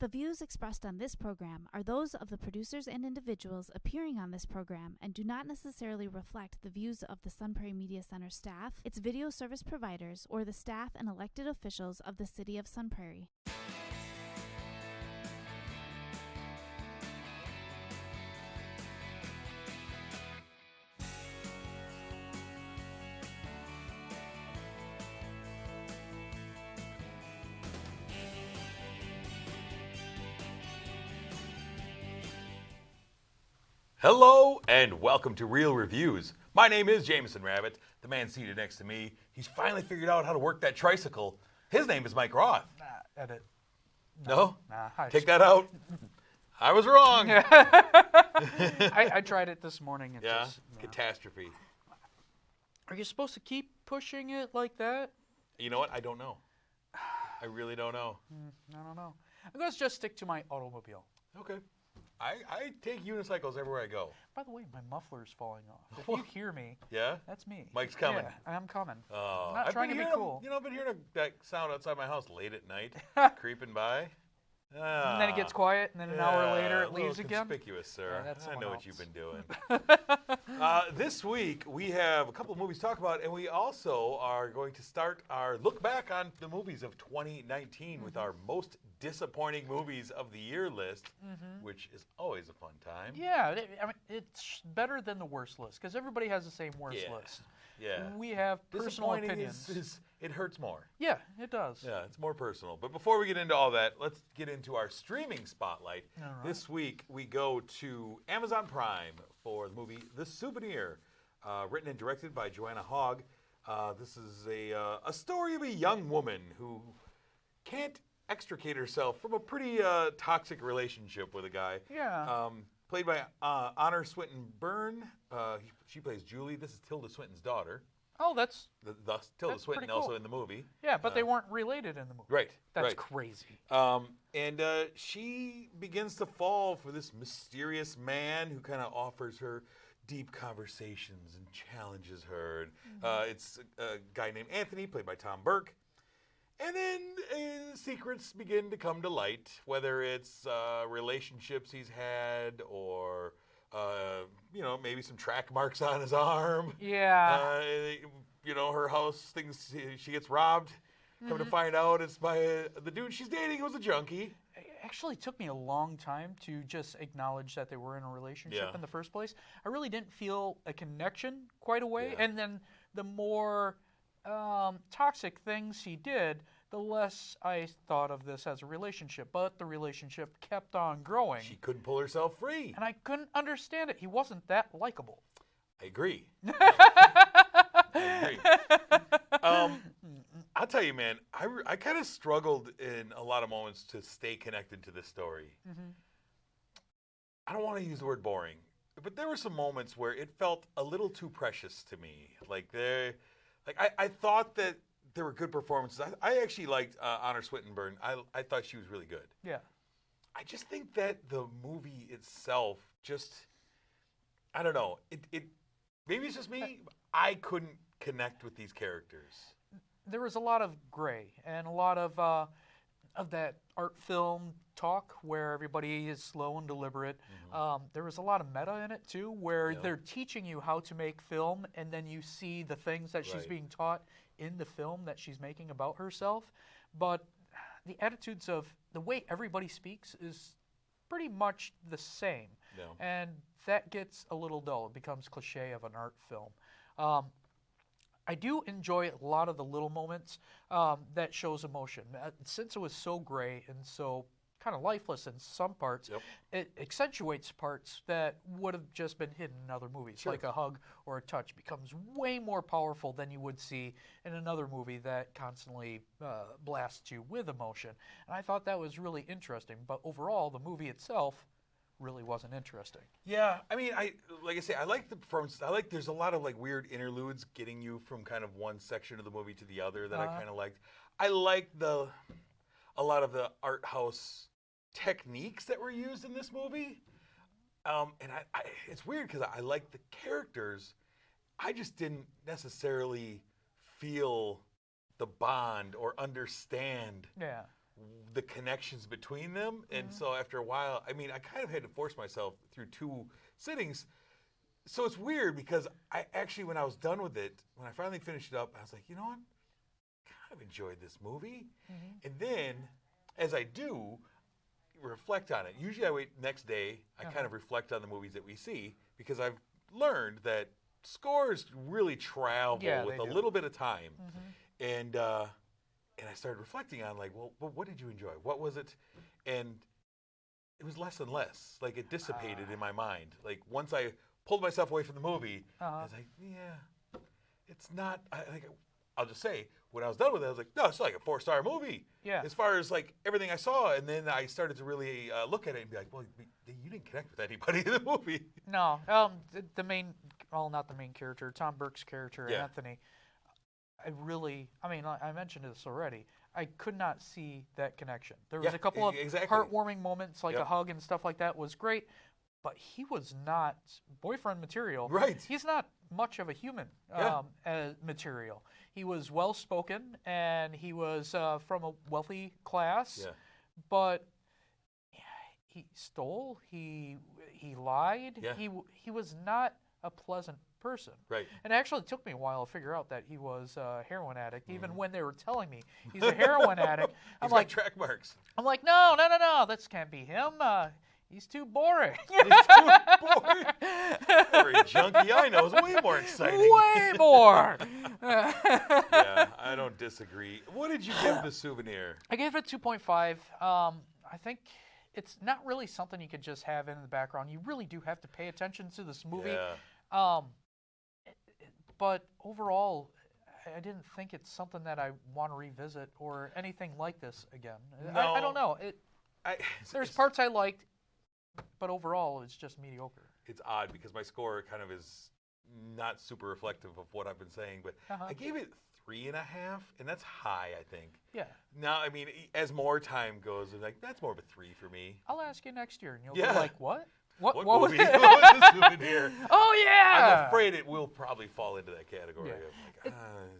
The views expressed on this program are those of the producers and individuals appearing on this program and do not necessarily reflect the views of the Sun Prairie Media Center staff, its video service providers, or the staff and elected officials of the City of Sun Prairie. Hello and welcome to Real Reviews. My name is Jamison Rabbit. The man seated next to me, he's finally figured out how to work that tricycle. His name is Mike Roth. Edit. No? Nah, Take that out. I was wrong. I tried it this morning. Catastrophe. Are you supposed to keep pushing it like that? You know what? I don't know. I really don't know. I don't know. I'm going to just stick to my automobile. Okay. I take unicycles everywhere I go. By the way, my muffler's falling off. If you hear me, yeah, that's me. Mike's coming. Yeah, I'm coming. Oh, I'm not trying to be cool. I've been hearing that sound outside my house late at night, creeping by. And then it gets quiet, and then an hour later it leaves again. Conspicuous, sir. That's I know what else. you've been doing. This week we have a couple of movies to talk about, and we also are going to start our look back on the movies of 2019 with our most disappointing movies of the year list, which is always a fun time. Yeah, it's better than the worst list because everybody has the same worst list. Yeah. We have personal opinions. It hurts more. Yeah, it does. Yeah, it's more personal. But before we get into all that, let's get into our streaming spotlight. All right. This week, we go to Amazon Prime for the movie The Souvenir, written and directed by Joanna Hogg. This is a story of a young woman who can't extricate herself from a pretty toxic relationship with a guy. Yeah. Played by Honor Swinton Byrne. She plays Julie. This is Tilda Swinton's daughter. Oh, that's Thus, Tilda That's Swinton pretty cool. also in the movie. yeah, but they weren't related in the movie. Right. That's right. crazy. And she begins to fall for this mysterious man who kind of offers her deep conversations and challenges her. It's a guy named Anthony, played by Tom Burke. And then secrets begin to come to light, whether it's relationships he's had or, maybe some track marks on his arm. Yeah. Her house, things, she gets robbed. Come to find out it's by the dude she's dating who was a junkie. It actually took me a long time to just acknowledge that they were in a relationship in the first place. I really didn't feel a connection quite away. Yeah. And then the more toxic things he did, the less I thought of this as a relationship. But the relationship kept on growing. She couldn't pull herself free. And I couldn't understand it. He wasn't that likable. I agree. I'll tell you, man, I kind of struggled in a lot of moments to stay connected to this story. I don't want to use the word boring, but there were some moments where it felt a little too precious to me. I thought that there were good performances. I actually liked Honor Swinton Byrne. I thought she was really good. Yeah. I just think that the movie itself I don't know. It maybe it's just me. I couldn't connect with these characters. There was a lot of gray and a lot of that art film talk where everybody is slow and deliberate. There was a lot of meta in it too, where they're teaching you how to make film, and then you see the things that she's being taught in the film that she's making about herself. But the attitudes of the way everybody speaks is pretty much the same, and that gets a little dull. It becomes cliche of an art film. I do enjoy a lot of the little moments that shows emotion. Since it was so gray and so kind of lifeless in some parts, it accentuates parts that would have just been hidden in other movies. Like a hug or a touch becomes way more powerful than you would see in another movie that constantly blasts you with emotion. And I thought that was really interesting. But overall, the movie itself really wasn't interesting. Yeah, I mean, I like the performances. There's a lot of weird interludes getting you from kind of one section of the movie to the other that I kind of liked. I liked a lot of the art house techniques that were used in this movie. And it's weird because I like the characters. I just didn't necessarily feel the bond or understand the connections between them. And so after a while, I mean, I kind of had to force myself through 2 sittings. So it's weird because I actually, when I was done with it, when I finally finished it up, I was like, you know what? I kind of enjoyed this movie. And then, as I do, reflect on it. Usually I wait next day, I kind of reflect on the movies that we see because I've learned that scores really travel with a little bit of time. And I started reflecting on like, well, what did you enjoy? What was it? And it was less and less. Like it dissipated in my mind. Like once I pulled myself away from the movie, I was like, yeah, it's not. I'll just say, when I was done with it, I was like, no, it's like a 4-star movie. Yeah. As far as like everything I saw, and then I started to really look at it and be like, well, you didn't connect with anybody in the movie. No, the main, well, not the main character, Tom Burke's character, Anthony. I mentioned this already. I could not see that connection. There was a couple of heartwarming moments, like a hug and stuff like that was great, but he was not boyfriend material. Right. He's not much of a human material. He was well-spoken, and he was from a wealthy class, but he stole, he lied, he was not a pleasant person. Right. And it actually took me a while to figure out that he was a heroin addict, even when they were telling me he's a heroin addict. He's got track marks. I'm like, no, this can't be him. He's too boring. He's too boring. Every junkie I know is way more exciting. Way more. Yeah, I don't disagree. What did you give The Souvenir? I gave it 2.5. I think it's not really something you could just have in the background. You really do have to pay attention to this movie. Yeah. But overall, I didn't think it's something that I want to revisit or anything like this again. No. I don't know. There's parts I liked, but overall, it's just mediocre. It's odd because my score kind of is not super reflective of what I've been saying, but I gave it 3.5, and that's high, I think. Yeah. Now, I mean, as more time goes, I'm like, that's more of a 3 for me. I'll ask you next year, and you'll be like, what? What movie? was it? What was The Souvenir? Oh, yeah! I'm afraid it will probably fall into that category of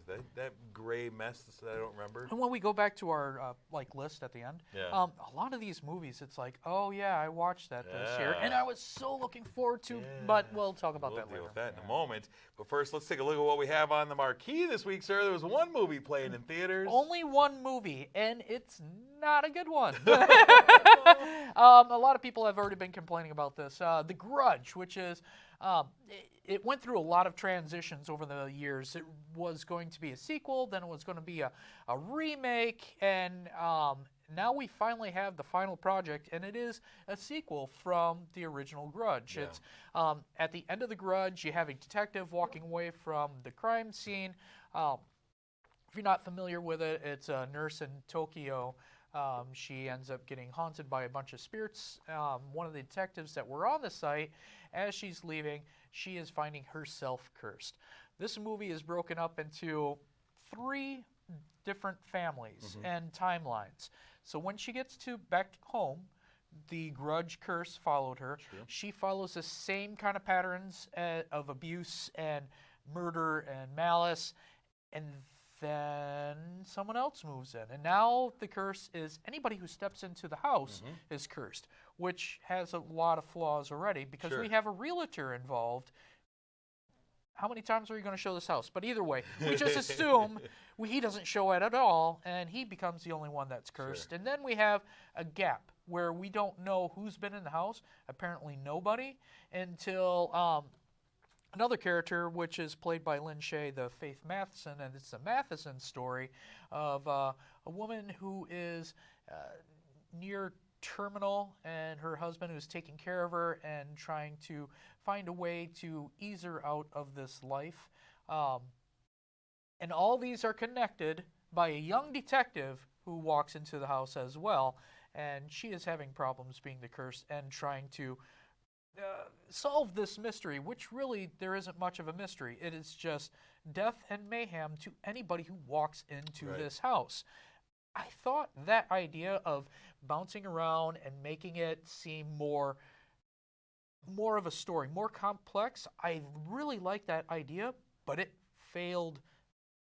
like, that gray mess that I don't remember. And when we go back to our list at the end, a lot of these movies, it's like, oh, yeah, I watched that this year, and I was so looking forward to, but we'll talk about that later. We'll deal with that in a moment. But first, let's take a look at what we have on the marquee this week, sir. There was one movie playing in theaters. Only one movie, and it's not a good one. A lot of people have already been complaining about this. The Grudge, which is, it went through a lot of transitions over the years. It was going to be a sequel, then it was going to be a remake, and now we finally have the final project, and it is a sequel from the original Grudge. Yeah. It's at the end of The Grudge, you have a detective walking away from the crime scene. If you're not familiar with it, it's a nurse in Tokyo. She ends up getting haunted by a bunch of spirits. One of the detectives that were on the site, as she's leaving, she is finding herself cursed. This movie is broken up into 3 different families and timelines. So when she gets back home, the Grudge curse followed her. True. She follows the same kind of patterns of abuse and murder and malice, and then someone else moves in. And now the curse is anybody who steps into the house is cursed, which has a lot of flaws already because we have a realtor involved. How many times are you going to show this house? But either way, we just assume he doesn't show it at all, and he becomes the only one that's cursed. Sure. And then we have a gap where we don't know who's been in the house, apparently nobody, until another character, which is played by Lynn Shay, the Faith Matheson, and it's a Matheson story of a woman who is near terminal, and her husband who's taking care of her and trying to find a way to ease her out of this life. And all these are connected by a young detective who walks into the house as well, and she is having problems being the curse and trying to solve this mystery, which really there isn't much of a mystery. It is just death and mayhem to anybody who walks into this house. I thought that idea of bouncing around and making it seem more of a story, more complex, I really liked that idea, but it failed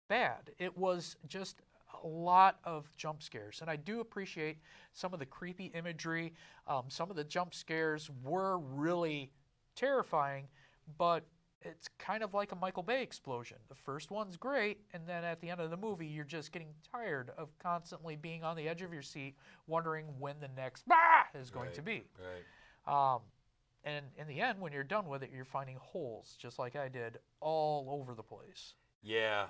bad. It was just a lot of jump scares, and I do appreciate some of the creepy imagery. Some of the jump scares were really terrifying, but it's kind of like a Michael Bay explosion. The first one's great, and then at the end of the movie, you're just getting tired of constantly being on the edge of your seat, wondering when the next is going to be. Right. And in the end, when you're done with it, you're finding holes, just like I did, all over the place. Yeah.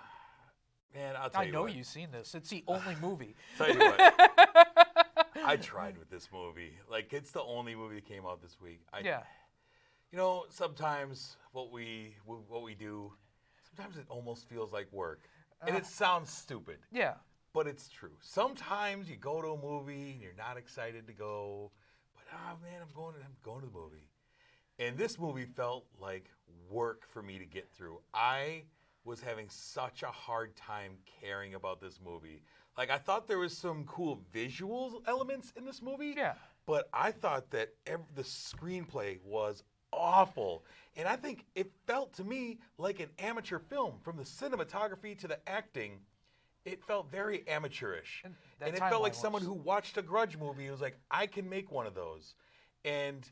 Man, I'll tell you what. I know you've seen this. It's the only movie. Tell you what. I tried with this movie. Like, it's the only movie that came out this week. Yeah. You know, sometimes what we do, sometimes it almost feels like work. And it sounds stupid. Yeah. But it's true. Sometimes you go to a movie and you're not excited to go, but man, I'm going to the movie. And this movie felt like work for me to get through. I was having such a hard time caring about this movie. Like, I thought there was some cool visual elements in this movie. Yeah. But I thought that the screenplay was awful. And I think it felt to me like an amateur film. From the cinematography to the acting, it felt very amateurish. And it felt like someone who watched a Grudge movie and was like, I can make one of those. And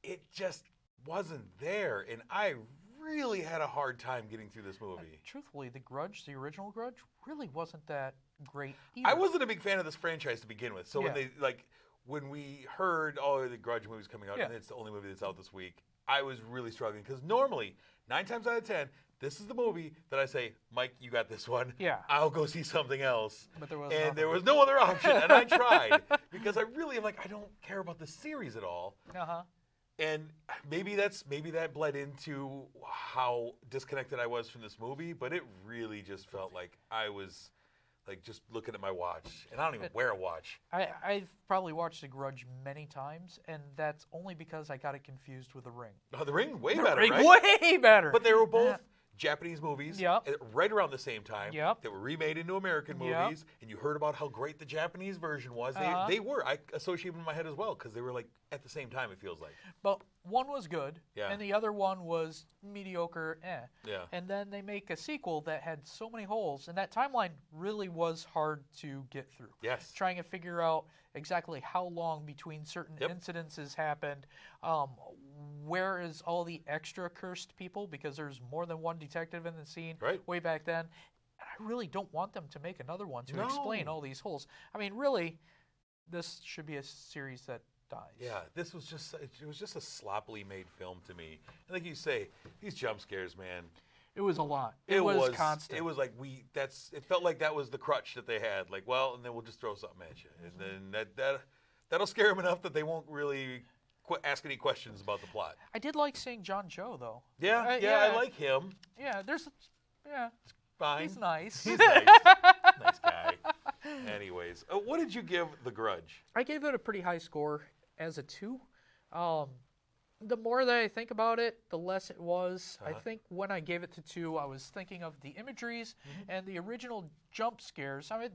it just wasn't there. And I really had a hard time getting through this movie. Truthfully, the Grudge, the original Grudge, really wasn't that great either. I wasn't a big fan of this franchise to begin with. So Yeah. when we heard, the Grudge movie's coming out, Yeah. and it's the only movie that's out this week, I was really struggling. Because normally, 9 times out of 10, this is the movie that I say, Mike, you got this one. Yeah. I'll go see something else. But there was and nothing. there was no other option. And I tried. Because I really am like, I don't care about the series at all. Uh-huh. And maybe that bled into how disconnected I was from this movie, but it really just felt like I was like just looking at my watch, and I don't even wear a watch. I've probably watched The Grudge many times, and that's only because I got it confused with The Ring. Oh, The Ring, way The better, Ring, right? way better. But they were both Japanese movies Yep. right around the same time Yep. that were remade into American Yep. movies, and you heard about how great the Japanese version was. They were. I associate them in my head as well because they were like at the same time, it feels like. But one was good, Yeah. and the other one was mediocre, Yeah. And then they make a sequel that had so many holes, and that timeline really was hard to get through. Yes. Trying to figure out exactly how long between certain incidences happened. Where is all the extra cursed people? Because there's more than one detective in the scene way back then. And I really don't want them to make another one to explain all these holes. I mean, really, this should be a series that dies. Yeah, it was just a sloppily made film to me. And like you say, these jump scares, man. It was a lot. It was constant. It was like it felt like that was the crutch that they had. Like, well, and then we'll just throw something at you. And then that'll scare them enough that they won't really ask any questions about the plot. I did like seeing John Cho, though. Yeah, I like him. Yeah, Fine. He's nice. He's nice. Nice guy. Anyways, what did you give The Grudge? I gave it a pretty high score as a 2. The more that I think about it, the less it was. I think when I gave it to 2, I was thinking of the imageries and the original jump scares. I mean,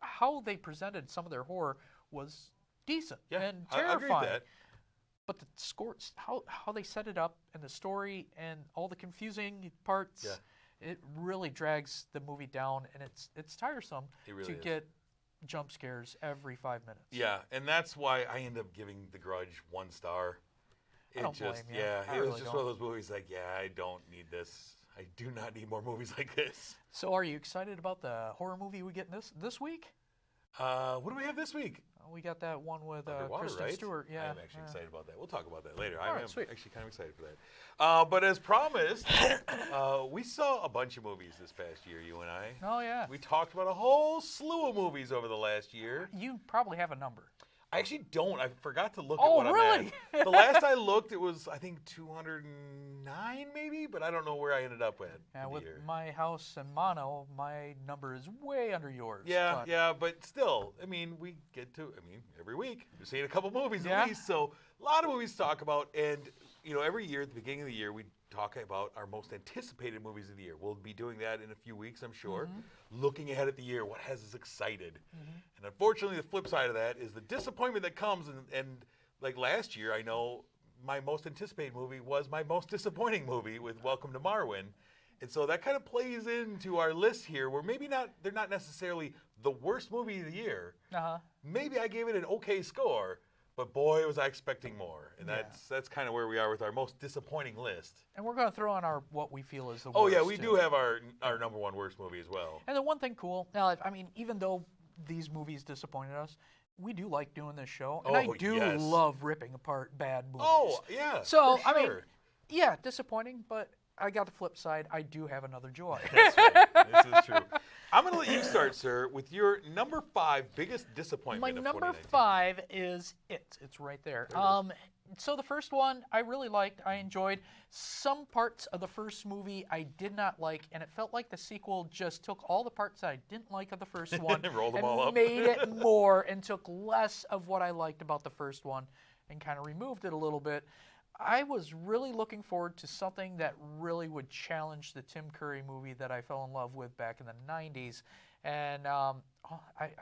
how they presented some of their horror was decent and terrifying. I agree with that. But the scores, how they set it up, and the story, and all the confusing parts, it really drags the movie down, and it's tiresome to get jump scares every 5 minutes. Yeah, and that's why I end up giving The Grudge 1 star. I don't blame you. I It really was just one of those movies like, I don't need this. I do not need more movies like this. So are you excited about the horror movie we get this week? What do we have this week? We got that one with Underwater, Kristen right? Stewart. Yeah, I'm actually excited about that. We'll talk about that later. All right, I'm sweet. actually kind of excited for that. But as promised, we saw a bunch of movies this past year, you and I. Oh, yeah. We talked about a whole slew of movies over the last year. You probably have a number. I actually don't. I forgot to look Oh, at what really? I'm at. The last I looked, it was, I think, 209 maybe, but I don't know where I ended up at. Yeah, in the with year. my house and mono, my number is way under yours. Yeah, but but still, I mean, we get to, every week, we're seeing a couple movies Yeah. at least, so a lot of movies to talk about, and, every year at the beginning of the year, we talk about our most anticipated movies of the year. We'll be doing that in a few weeks, I'm sure. Looking ahead at the year, what has us excited? And unfortunately, the flip side of that is the disappointment that comes, and like last year, I know my most anticipated movie was my most disappointing movie with Welcome to Marwin. And so that kind of plays into our list here, where maybe they're not necessarily the worst movie of the year. Maybe I gave it an okay score, but boy, was I expecting more. And that's kind of where we are with our most disappointing list. And we're going to throw on our what we feel is the worst. Oh yeah, we do have our number one worst movie as well. And the one thing cool, now, I mean, even though these movies disappointed us, we do like doing this show, and I do love ripping apart bad movies. Oh yeah. So for sure. I mean, yeah, disappointing, but I got the flip side. I do have another joy. That's right. This is true. I'm going to let you start, sir, with your number 5 biggest disappointment My of number 2019. 5 is It. It's right there. So the first one I really liked. I enjoyed. Some parts of the first movie I did not like, and it felt like the sequel just took all the parts I didn't like of the first one Rolled them and all up. made it more and took less of what I liked about the first one and kind of removed it a little bit. I was really looking forward to something that really would challenge the Tim Curry movie that I fell in love with back in the 90s. And I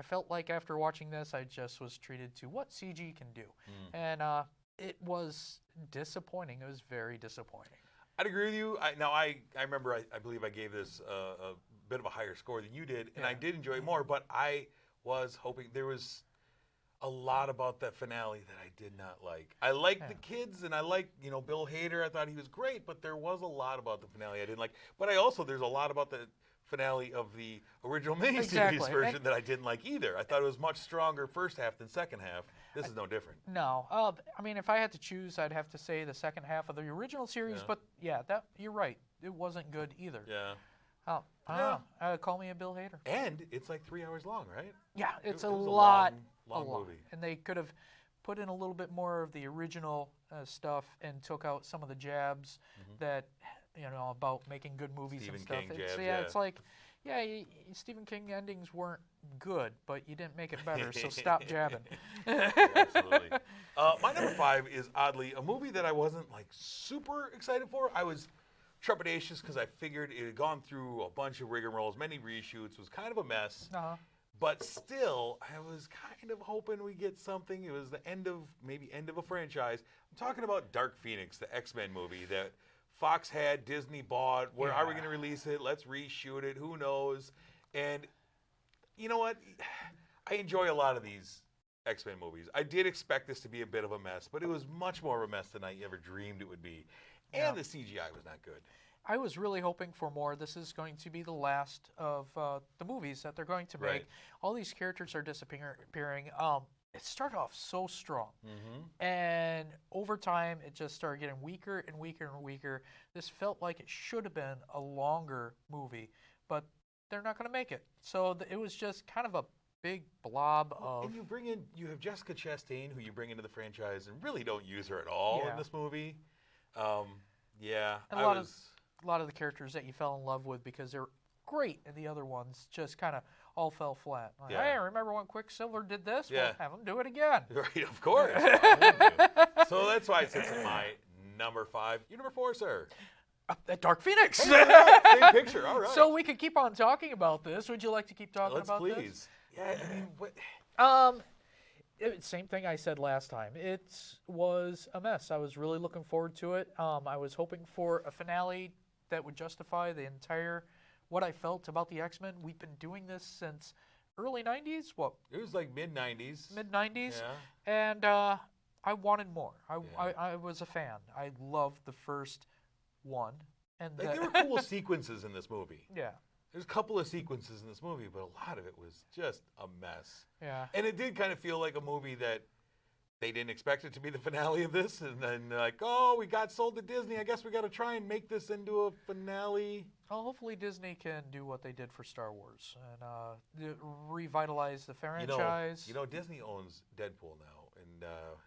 felt like after watching this, I just was treated to what CG can do. And it was disappointing. It was very disappointing. I'd agree with you. I remember, I believe I gave this a bit of a higher score than you did, and I did enjoy it more, but I was hoping there was a lot about that finale that I did not like. I liked the kids, and I liked, Bill Hader. I thought he was great, but there was a lot about the finale I didn't like. But there's a lot about the finale of the original miniseries version that I didn't like either. I thought it was much stronger first half than second half. This is no different. No. I mean, if I had to choose, I'd have to say the second half of the original series, but you're right. It wasn't good either. Yeah. I don't know. Call me a Bill Hader. And it's like 3 hours long, right? Yeah, it's a long movie. And they could have put in a little bit more of the original stuff and took out some of the jabs that, about making good movies Stephen and stuff. King It's, jabs, it's like, Stephen King endings weren't good, but you didn't make it better, so stop jabbing. Absolutely. My number 5 is, oddly, a movie that I wasn't, super excited for. I was trepidatious because I figured it had gone through a bunch of rigmaroles, many reshoots, was kind of a mess. But still, I was kind of hoping we get something. It was the end of a franchise. I'm talking about Dark Phoenix, the X-Men movie that Fox had, Disney bought. Where are we going to release it? Let's reshoot it. Who knows? And you know what? I enjoy a lot of these X-Men movies. I did expect this to be a bit of a mess, but it was much more of a mess than I ever dreamed it would be. And the CGI was not good. I was really hoping for more. This is going to be the last of the movies that they're going to make. Right. All these characters are disappearing. It started off so strong. And over time, it just started getting weaker and weaker and weaker. This felt like it should have been a longer movie, but they're not going to make it. So it was just kind of a big blob of... And you have Jessica Chastain, who you bring into the franchise and really don't use her at all in this movie. A lot of the characters that you fell in love with because they're great, and the other ones just kind of all fell flat. Like, hey, remember when Quicksilver did this? Well, have him do it again. Right, of course. So that's why it sits at my number 5. Your number 4, sir? Dark Phoenix. Hey, same picture. All right. So we could keep on talking about this. Would you like to keep talking about this? Let's please. Yeah, I mean, same thing I said last time. It was a mess. I was really looking forward to it. I was hoping for a finale that would justify the entire what I felt about the X-Men. We've been doing this since early 90s. What? It was like mid-90s. Mid-90s. Yeah. And I wanted more. I was a fan. I loved the first one. And there were cool sequences in this movie. Yeah. There's a couple of sequences in this movie, but a lot of it was just a mess. Yeah. And it did kind of feel like a movie that they didn't expect it to be the finale of this, and then they're like, oh, we got sold to Disney. I guess we got to try and make this into a finale. Well, hopefully Disney can do what they did for Star Wars and revitalize the franchise. Disney owns Deadpool now, and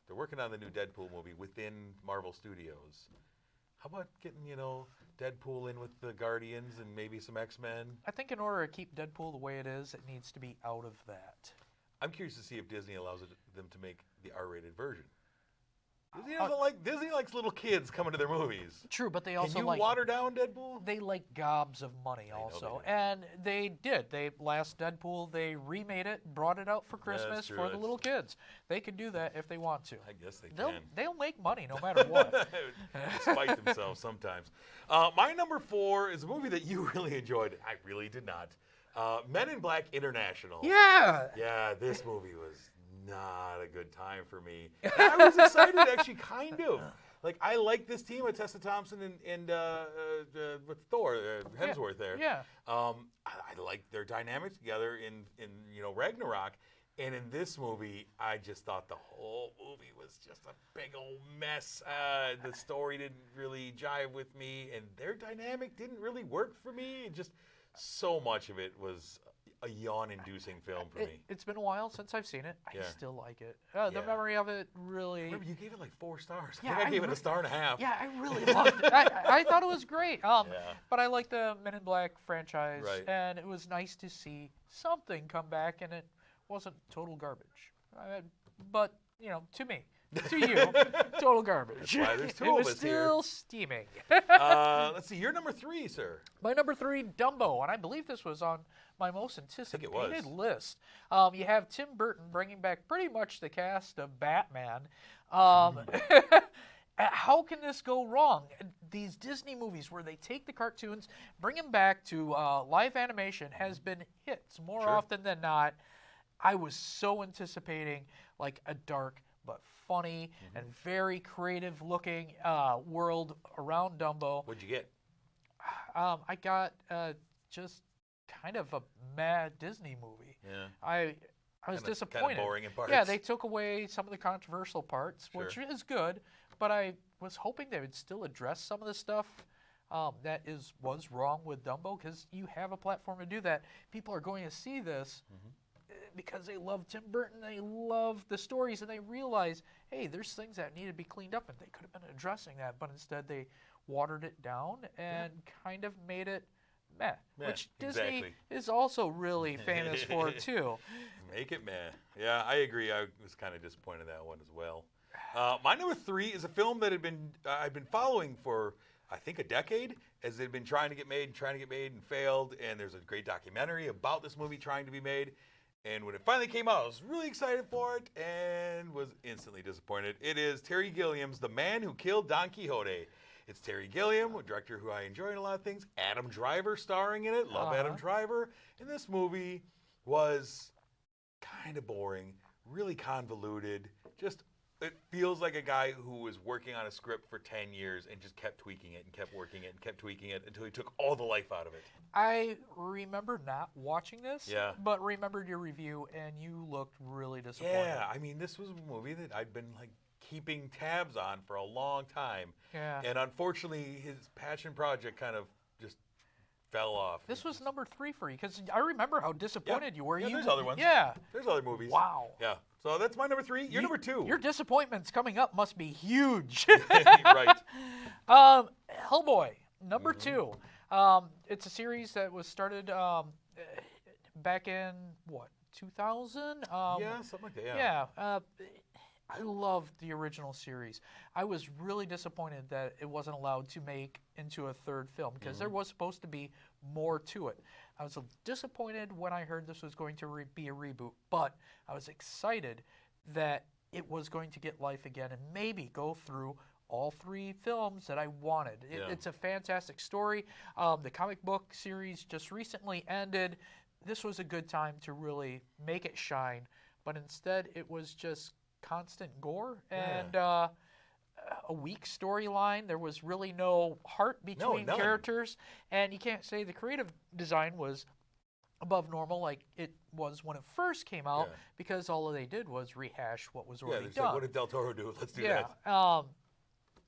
they're working on the new Deadpool movie within Marvel Studios. How about getting, Deadpool in with the Guardians and maybe some X-Men? I think in order to keep Deadpool the way it is, it needs to be out of that. I'm curious to see if Disney allows them to make the R-rated version. Disney likes little kids coming to their movies. True, but they also Can you water down Deadpool? They like gobs of money also, and they did. Last Deadpool, they remade it, brought it out for Christmas for the little kids. They can do that if they want to. I guess they can. They'll make money no matter what. Despite themselves sometimes. My number 4 is a movie that you really enjoyed. I really did not. Men in Black International. Yeah. Yeah, this movie was not a good time for me. And I was excited, actually, kind of. Like, I like this team with Tessa Thompson and with Thor, Hemsworth there. Yeah. I like their dynamic together in Ragnarok. And in this movie, I just thought the whole movie was just a big old mess. The story didn't really jive with me, and their dynamic didn't really work for me. Just so much of it was a yawn-inducing film for me. It's been a while since I've seen it. I still like it. The memory of it really... Remember, you gave it like 4 stars. Yeah, I think I gave it a star and a half. Yeah, I really loved it. I thought it was great. But I like the Men in Black franchise, and it was nice to see something come back, and it wasn't total garbage. But, to me. To you, total garbage. That's why there's 2 it of was us still steaming. Let's see, you're number 3, sir. My number 3, Dumbo, and I believe this was on my most anticipated list. You have Tim Burton bringing back pretty much the cast of Batman. How can this go wrong? These Disney movies where they take the cartoons, bring them back to live animation has been hits more often than not. I was so anticipating like a dark but funny and very creative looking world around Dumbo. What'd you get? I got just kind of a mad Disney movie. Yeah. I was disappointed. Kind of boring in parts. Yeah, they took away some of the controversial parts, which is good, but I was hoping they would still address some of the stuff that was wrong with Dumbo, because you have a platform to do that. People are going to see this because they love Tim Burton, they love the stories, and they realize, hey, there's things that need to be cleaned up, and they could have been addressing that, but instead they watered it down and kind of made it meh, which Disney is also really famous for too. Make it meh. Yeah, I agree. I was kind of disappointed in that one as well. My number 3 is a film that I've been following for I think a decade, as they'd been trying to get made and failed. And there's a great documentary about this movie trying to be made. And when it finally came out, I was really excited for it and was instantly disappointed. It is Terry Gilliam's The Man Who Killed Don Quixote. It's Terry Gilliam, a director who I enjoy in a lot of things. Adam Driver starring in it. Love Adam Driver. And this movie was kind of boring, really convoluted. It feels like a guy who was working on a script for 10 years and just kept tweaking it and kept working it and kept tweaking it until he took all the life out of it. I remember not watching this, but remembered your review, and you looked really disappointed. Yeah, I mean, this was a movie that I'd been keeping tabs on for a long time. Yeah. And unfortunately, his passion project kind of just fell off. This was number 3 for you, because I remember how disappointed you were. Yeah, there's other ones. Yeah. There's other movies. Wow. Yeah. So that's my number 3. You're number 2. Your disappointments coming up must be huge. Right. Hellboy, number 2. It's a series that was started back in, 2000? Yeah, something like that, yeah. Yeah. I loved the original series. I was really disappointed that it wasn't allowed to make into a 3rd film, because there was supposed to be more to it. I was disappointed when I heard this was going to be a reboot, but I was excited that it was going to get life again and maybe go through all 3 films that I wanted. It's a fantastic story. The comic book series just recently ended. This was a good time to really make it shine, but instead it was just constant gore and a weak storyline. There was really no heart between characters, and you can't say the creative design was above normal like it was when it first came out, because all they did was rehash what was already done. What did Del Toro do? Let's do that.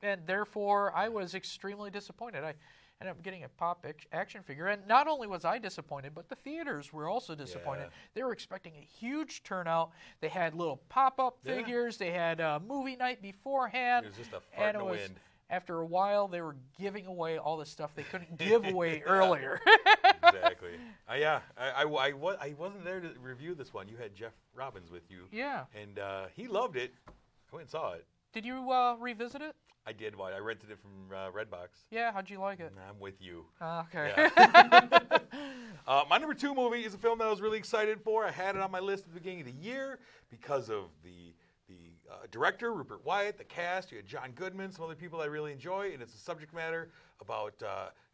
And therefore, I was extremely disappointed. I ended up getting a pop action figure, and not only was I disappointed, but the theaters were also disappointed. They were expecting a huge turnout. They had little pop-up figures. They had a movie night beforehand. It was just a fart in the wind. After a while, they were giving away all the stuff they couldn't give away earlier. Exactly. I wasn't there to review this one. You had Jeff Robbins with you. Yeah. And he loved it. I went and saw it. Did you revisit it? I did. I rented it from Redbox. Yeah, how'd you like it? I'm with you. Okay. Yeah. My number 2 movie is a film that I was really excited for. I had it on my list at the beginning of the year because of the director, Rupert Wyatt, the cast. You had John Goodman, some other people I really enjoy, and it's a subject matter about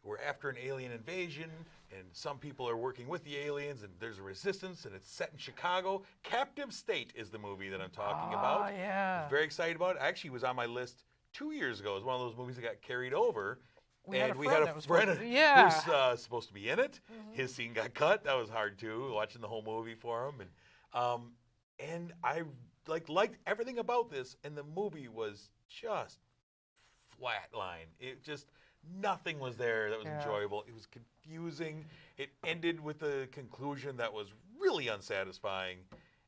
we're after an alien invasion, and some people are working with the aliens, and there's a resistance, and it's set in Chicago. Captive State is the movie that I'm talking about. Yeah. I was very excited about it. Actually, it was on my list 2 years ago. It was one of those movies that got carried over. We had a friend who was supposed to be in it. Mm-hmm. His scene got cut. That was hard too, watching the whole movie for him. And I liked everything about this, and the movie was just flatline. It just nothing was there that was enjoyable. It was confusing. It ended with a conclusion that was really unsatisfying.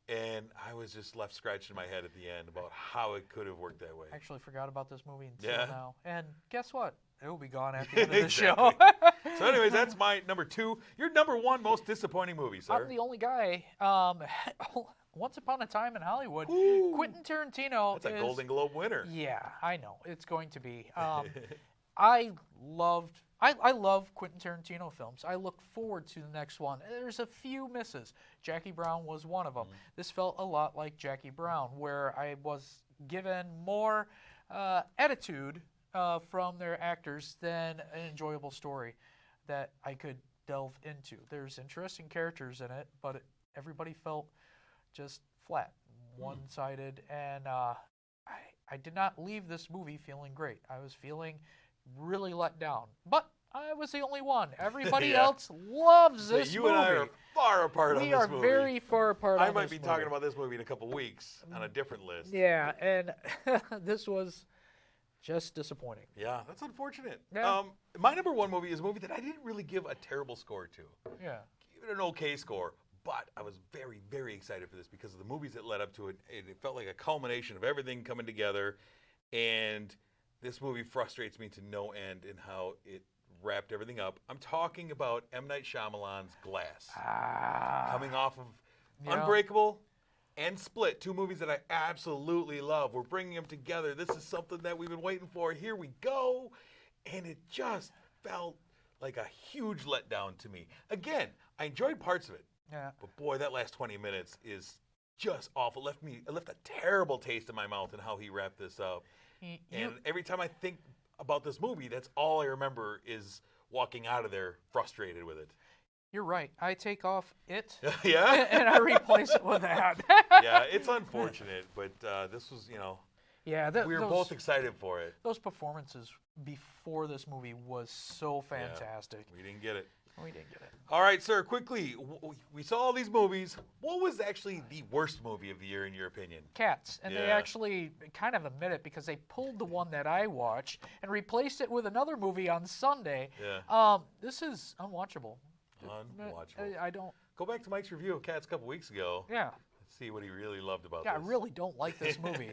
And I was just left scratching my head at the end about how it could have worked that way. I actually forgot about this movie until now. And guess what? It will be gone at the end of the Exactly. show. So anyways, that's my number 2. Your number 1 most disappointing movie, sir. I'm the only guy. Once Upon a Time in Hollywood, Ooh. Quentin Tarantino That's a Golden Globe winner. Yeah, I know. It's going to be. I love Quentin Tarantino films. I look forward to the next one. There's a few misses. Jackie Brown was one of them. This felt a lot like Jackie Brown, where I was given more attitude from their actors than an enjoyable story that I could delve into. There's interesting characters in it, but everybody felt just flat, one-sided, and I did not leave this movie feeling great. I was feeling really let down, but I was the only one. Everybody else loves this movie. You and I are far apart on this movie. We are very far apart on this movie. I might be talking about this movie in a couple weeks on a different list. Yeah, and this was just disappointing. Yeah, that's unfortunate. Yeah. My number 1 movie is a movie that I didn't really give a terrible score to. Yeah. Give it an okay score. But I was very, very excited for this because of the movies that led up to it. It felt like a culmination of everything coming together. And this movie frustrates me to no end in how it wrapped everything up. I'm talking about M. Night Shyamalan's Glass. Coming off of Unbreakable and Split, 2 movies that I absolutely love. We're bringing them together. This is something that we've been waiting for. Here we go. And it just felt like a huge letdown to me. Again, I enjoyed parts of it. Yeah. But boy, that last 20 minutes is just awful. It left a terrible taste in my mouth in how he wrapped this up. And every time I think about this movie, that's all I remember is walking out of there frustrated with it. You're right. I take off it Yeah? and I replace it with that. Yeah, it's unfortunate, but this was, Yeah, we were both excited for it. Those performances before this movie was so fantastic. Yeah, we didn't get it. We didn't get it. All right, sir, quickly, we saw all these movies. What was actually the worst movie of the year in your opinion? Cats. And they actually kind of admit it because they pulled the one that I watched and replaced it with another movie on Sunday. Yeah. This is unwatchable. Unwatchable. I don't. Go back to Mike's review of Cats a couple weeks ago. Yeah. See what he really loved about Yeah, this. I really don't like this movie.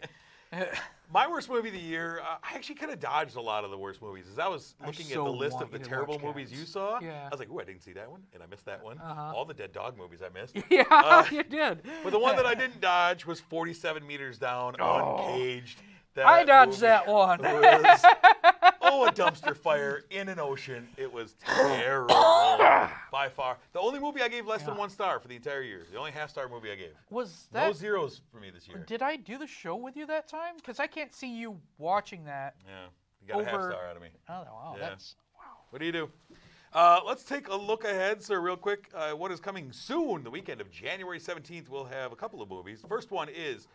My worst movie of the year, I actually kind of dodged a lot of the worst movies. As I was looking at the list of the terrible movies you saw, I was like, ooh, I didn't see that one, and I missed that one. All the Dead Dog movies I missed. Yeah, you did. But the one that I didn't dodge was 47 Meters Down, Uncaged. I dodged that one. Was, a dumpster fire in an ocean. It was terrible. By far. The only movie I gave less than 1 star for the entire year. The only half-star movie I gave. Was that? No zeros for me this year. Did I do the show with you that time? Because I can't see you watching that. Yeah. You got a half-star out of me. Oh, wow. Yeah. That's, wow. What do you do? Let's take a look ahead, sir, real quick. What is coming soon? The weekend of January 17th, we'll have a couple of movies. The first one is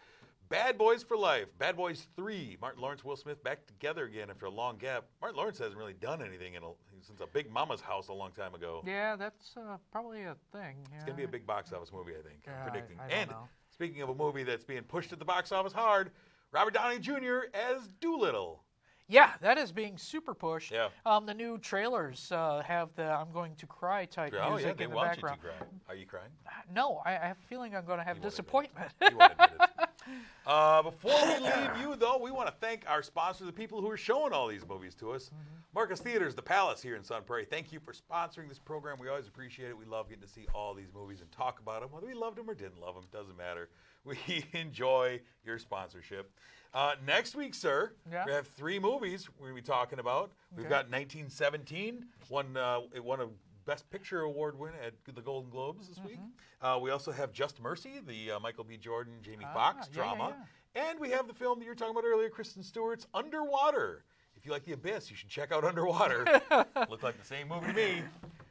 Bad Boys for Life. Bad Boys 3. Martin Lawrence, Will Smith back together again after a long gap. Martin Lawrence hasn't really done anything since a Big Mama's House a long time ago. Yeah, that's probably a thing. Yeah. It's going to be a big box office movie, I think. I'm predicting. I don't know. Speaking of a movie that's being pushed at the box office hard, Robert Downey Jr. as Doolittle. Yeah, that is being super pushed. Yeah. The new trailers have the "I'm going to cry" type Oh, yeah, music they in the want background. you to cry. Are you crying? No, I have a feeling I'm going to have You won't admit it. disappointment. You won't admit it. Before we leave you, though, we want to thank our sponsors, the people who are showing all these movies to us. Marcus Theaters, The Palace here in Sun Prairie. Thank you for sponsoring this program. We always appreciate it. We love getting to see all these movies and talk about them. Whether we loved them or didn't love them, doesn't matter. We enjoy your sponsorship. Next week, sir, we have 3 movies we're going to be talking about. We've got 1917, it won a Best Picture award win at the Golden Globes this week. We also have Just Mercy, the Michael B. Jordan, Jamie Foxx drama. And we have the film that you were talking about earlier, Kristen Stewart's Underwater. If you like The Abyss, you should check out Underwater. Looked like the same movie to me.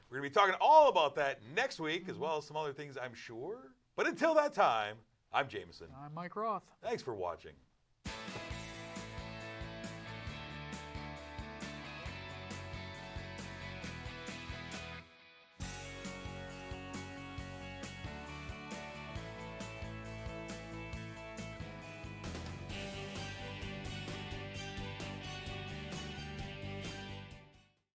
We're going to be talking all about that next week, as well as some other things, I'm sure. But until that time, I'm Jamison. I'm Mike Roth. Thanks for watching.